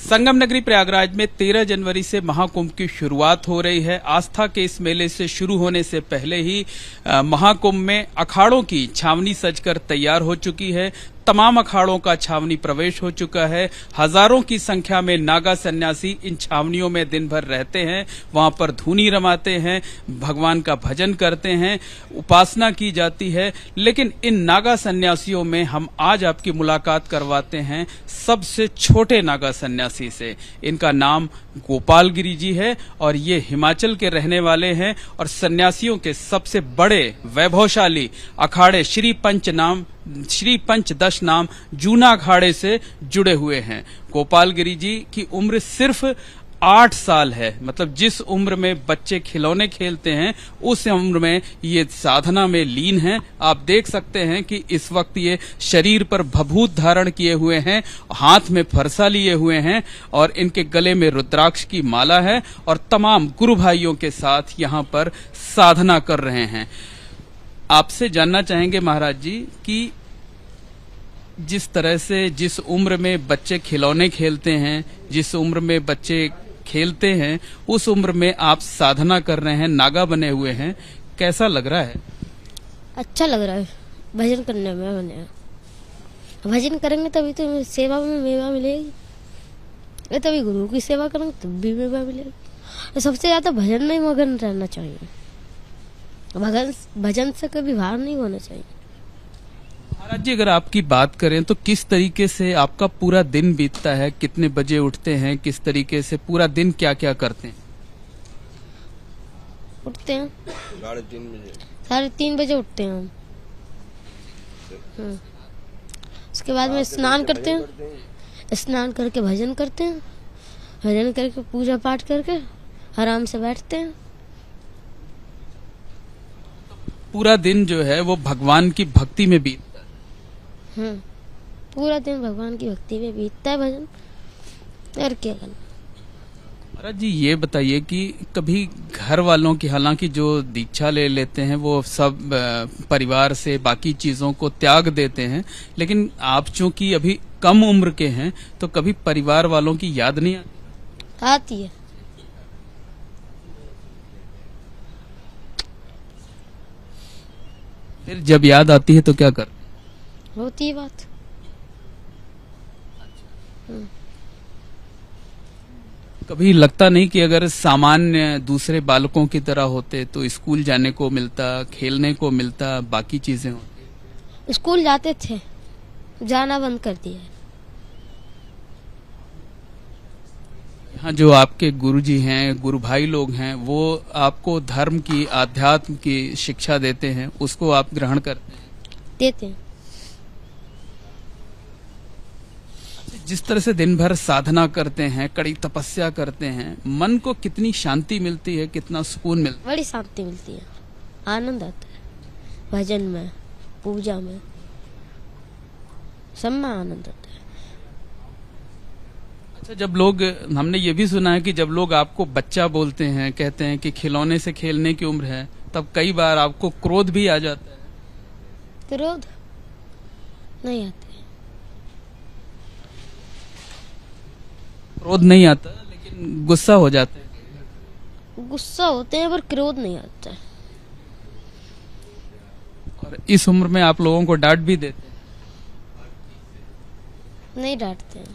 संगम नगरी प्रयागराज में 13 जनवरी से महाकुंभ की शुरुआत हो रही है। आस्था के इस मेले से शुरू होने से पहले ही महाकुंभ में अखाड़ों की छावनी सजकर तैयार हो चुकी है। तमाम अखाड़ों का छावनी प्रवेश हो चुका है। हजारों की संख्या में नागा सन्यासी इन छावनियों में दिन भर रहते हैं, वहां पर धूनी रमाते हैं, भगवान का भजन करते हैं, उपासना की जाती है। लेकिन इन नागा सन्यासियों में हम आज आपकी मुलाकात करवाते हैं सबसे छोटे नागा सन्यासी से। इनका नाम गोपाल गिरी जी है और ये हिमाचल के रहने वाले हैं और सन्यासियों के सबसे बड़े वैभवशाली अखाड़े श्री पंचदश नाम जूना अखाड़े से जुड़े हुए हैं। गोपाल गिरी जी की उम्र सिर्फ 8 साल है। मतलब जिस उम्र में बच्चे खिलौने खेलते हैं उस उम्र में ये साधना में लीन हैं। आप देख सकते हैं कि इस वक्त ये शरीर पर भभूत धारण किए हुए हैं, हाथ में फरसा लिए हुए हैं और इनके गले में रुद्राक्ष की माला है और तमाम गुरु भाइयों के साथ यहाँ पर साधना कर रहे हैं। आपसे जानना चाहेंगे महाराज जी कि जिस तरह से जिस उम्र में बच्चे खिलौने खेलते हैं, जिस उम्र में बच्चे खेलते हैं, उस उम्र में आप साधना कर रहे हैं, नागा बने हुए हैं, कैसा लग रहा है? अच्छा लग रहा है। भजन करने में बने, भजन करेंगे तभी तो सेवा में मेवा मिलेगी, तभी गुरु की सेवा करेंगे तब भी मेवा मिलेगी। सबसे ज्यादा भजन में मगन रहना चाहिए, भजन से कभी बाहर नहीं होना चाहिए। महाराज जी, अगर आपकी बात करें तो किस तरीके से आपका पूरा दिन बीतता है? कितने बजे उठते हैं? किस तरीके से पूरा दिन क्या क्या करते हैं? उठते हैं 3:30 बजे उठते हैं हम। उसके बाद में स्नान करते हैं, स्नान करके भजन करते हैं, भजन करके पूजा पाठ करके आराम से बैठते हैं। पूरा दिन जो है वो भगवान की भक्ति में बीतता है। पूरा दिन भगवान की भक्ति में बीतता है भजन, और क्या करना। महाराज जी, ये बताइए कि कभी घर वालों की, हालांकि जो दीक्षा ले लेते हैं वो सब परिवार से बाकी चीजों को त्याग देते हैं, लेकिन आप चूंकि अभी कम उम्र के हैं तो कभी परिवार वालों की याद नहीं आती? आती है। फिर जब याद आती है तो क्या कर? होती है बात। कभी लगता नहीं कि अगर सामान्य दूसरे बालकों की तरह होते तो स्कूल जाने को मिलता, खेलने को मिलता, बाकी चीजें होती? स्कूल जाते थे, जाना बंद कर दिया है। यहाँ जो आपके गुरुजी हैं, गुरु भाई लोग हैं, वो आपको धर्म की, आध्यात्म की शिक्षा देते हैं, उसको आप ग्रहण करते हैं? देते हैं। जिस तरह से दिन भर साधना करते हैं, कड़ी तपस्या करते हैं, मन को कितनी शांति मिलती है, कितना सुकून मिलता है? बड़ी शांति मिलती है, आनंद आता है भजन में, पूजा में, सब में आनंद आता है। अच्छा, जब लोग, हमने ये भी सुना है कि जब लोग आपको बच्चा बोलते हैं, कहते हैं कि खिलौने से खेलने की उम्र है, तब कई बार आपको क्रोध भी आ जाता है? क्रोध नहीं आता। क्रोध नहीं आता, लेकिन गुस्सा हो जाता है? गुस्सा होते हैं पर क्रोध नहीं आता है। और इस उम्र में आप लोगों को डांट भी देते हैं? नहीं डांटते हैं।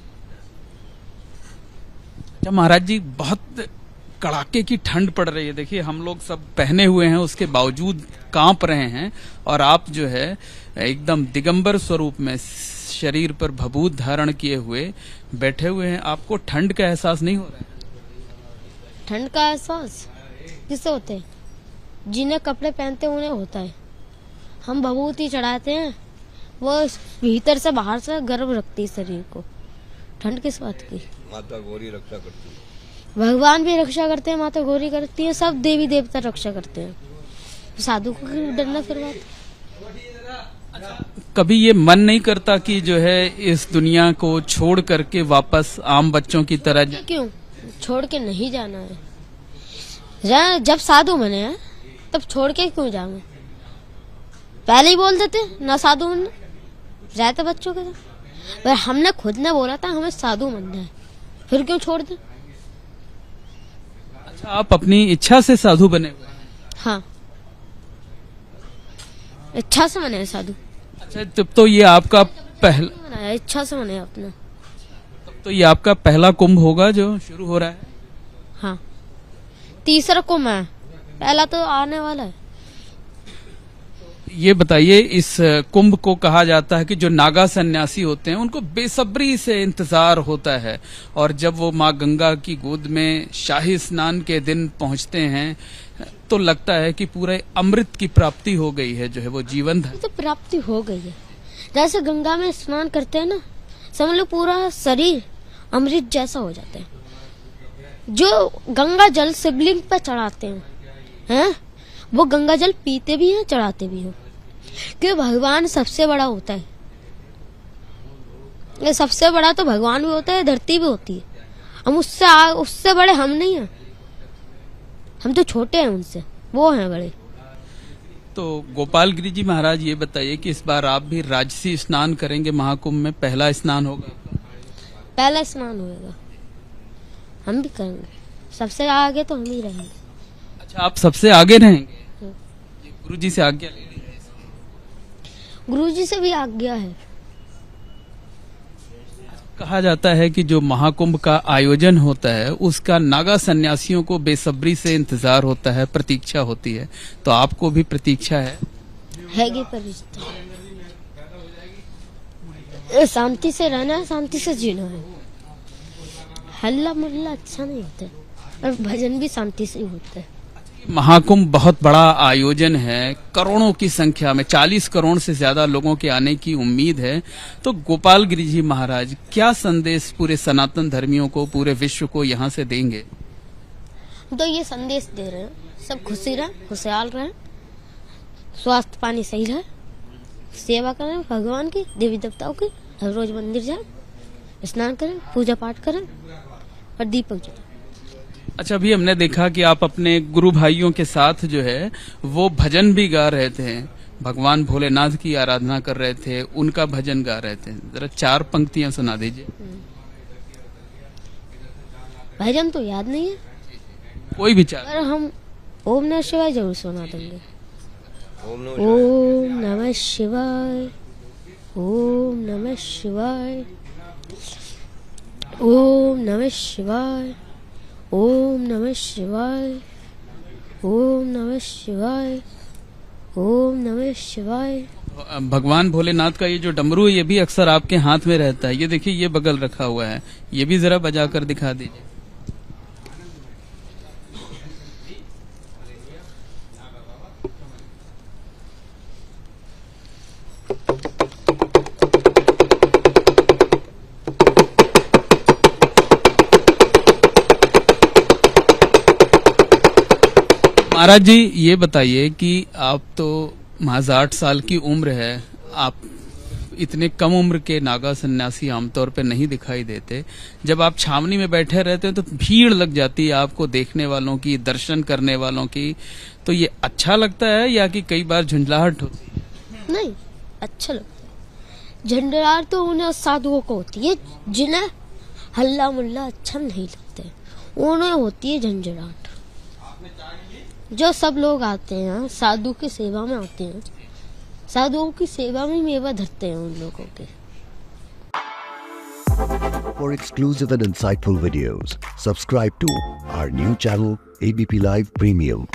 अच्छा महाराज जी, बहुत कड़ाके की ठंड पड़ रही है। देखिए, हम लोग सब पहने हुए हैं, उसके बावजूद कांप रहे हैं, और आप जो है एकदम दिगंबर स्वरूप में शरीर पर भभूत धारण किए हुए बैठे हुए हैं। आपको ठंड का एहसास नहीं हो रहा है? ठंड का एहसास किसे होते हैं? जिन्हें कपड़े पहनते हैं उन्हें होता है। हम भभूति चढ़ाते हैं, वो भीतर से बाहर से गर्म रखती है शरीर को। ठंड किस बात की? माता गौरी रक्षा करती है। भगवान भी रक्षा करते हैं, माता गौरी करती है, सब देवी देवता रक्षा करते हैं। साधु को क्यों डरना फिर बात? कभी ये मन नहीं करता कि जो है इस दुनिया को छोड़ करके वापस आम बच्चों की तरह क्यों छोड़ के नहीं जाना है? जब साधु बने हैं तब छोड़ के क्यों जाऊंगे? पहले ही बोल देते ना साधु बनना, रहते बच्चों के साथ। पर हमने खुद ने बोला था हमें साधु बनना है, फिर क्यों छोड़ दें? अच्छा, आप अपनी इच्छा से साधु बने हुए हैं? हाँ, इच्छा से बने हैं साधु। अच्छा, तब तो ये आपका पहला बनाया, इच्छा से बने अपना। तब तो ये आपका पहला कुंभ होगा जो शुरू हो रहा है। हाँ, तीसरा कुंभ है, पहला तो आने वाला है। ये बताइए, इस कुंभ को कहा जाता है कि जो नागा सन्यासी होते हैं उनको बेसब्री से इंतजार होता है, और जब वो माँ गंगा की गोद में शाही स्नान के दिन पहुंचते हैं तो लगता है कि पूरे अमृत की प्राप्ति हो गई है, जो है वो जीवन है। तो प्राप्ति हो गई है। जैसे गंगा में स्नान करते हैं ना, समझ लो पूरा शरीर अमृत जैसा हो जाता है। जो गंगा जल शिवलिंग पर चढ़ाते हैं, वो गंगा जल पीते भी हैं, चढ़ाते भी हैं, क्योंकि भगवान सबसे बड़ा होता है। ये सबसे बड़ा तो भगवान भी होता है, धरती भी होती है। हम उससे बड़े हम नहीं हैं, हम तो छोटे हैं उनसे, वो हैं बड़े। तो गोपाल गिरी जी महाराज, ये बताइए कि इस बार आप भी राजसी स्नान करेंगे महाकुंभ में, पहला स्नान होगा? पहला स्नान होगा, हम भी करेंगे। सबसे आगे तो हम ही रहेंगे। अच्छा, आप सबसे आगे रहेंगे? गुरु जी से आज्ञा ले ली है? गुरु जी से भी आज्ञा है। कहा जाता है कि जो महाकुंभ का आयोजन होता है उसका नागा सन्यासियों को बेसब्री से इंतजार होता है, प्रतीक्षा होती है, तो आपको भी प्रतीक्षा है? हैगी परिस्थिति, शांति से रहना है, शांति से जीना है। हल्ला मुल्ला अच्छा नहीं होता है, और भजन भी शांति से ही होता है। महाकुंभ बहुत बड़ा आयोजन है, करोड़ों की संख्या में, 40 करोड़ से ज्यादा लोगों के आने की उम्मीद है। तो गोपाल गिरी जी महाराज क्या संदेश पूरे सनातन धर्मियों को, पूरे विश्व को यहाँ से देंगे? तो ये संदेश दे रहे हैं, सब खुशी रहें, खुशहाल रहें, स्वास्थ्य पानी सही रहे, सेवा करें भगवान की, देवी देवताओं की, हर रोज मंदिर जाएं, स्नान करें, पूजा पाठ करें और दीपक जलाएं। अच्छा, अभी हमने देखा कि आप अपने गुरु भाइयों के साथ जो है वो भजन भी गा रहे थे, भगवान भोलेनाथ की आराधना कर रहे थे, उनका भजन गा रहे थे। जरा 4 पंक्तियां सुना दीजिए। भजन तो याद नहीं है, कोई भी 4। पर हम ओम नमः शिवाय जरूर सुना देंगे। ओम ओम नमः शिवाय, ओम नमः शिवाय, ओम नमः शिवाय, ओम नमः शिवाय, ओम नमः शिवाय, ओम नमः शिवाय। भगवान भोलेनाथ का ये जो डमरू है ये भी अक्सर आपके हाथ में रहता है, ये देखिए ये बगल रखा हुआ है, ये भी जरा बजाकर दिखा दीजिए। महाराज जी, ये बताइए कि आप तो महज 8 साल की उम्र है, आप इतने कम उम्र के नागा सन्यासी आमतौर पे नहीं दिखाई देते। जब आप छावनी में बैठे रहते हैं तो भीड़ लग जाती है आपको देखने वालों की, दर्शन करने वालों की, तो ये अच्छा लगता है या कि कई बार झुंझलाहट होती है? नहीं, अच्छा लगता है। झंझलाहट तो उन्हें साधुओं को होती है, जिन्हें हल्ला मुल्ला अच्छा नहीं लगता, उन्हें होती है झंझलाहट। जो सब लोग आते हैं साधु की सेवा में आते हैं, साधुओं की सेवा में मेवा धरते हैं उन लोगों के। For exclusive and insightful videos, subscribe to our new channel ABP Live Premium.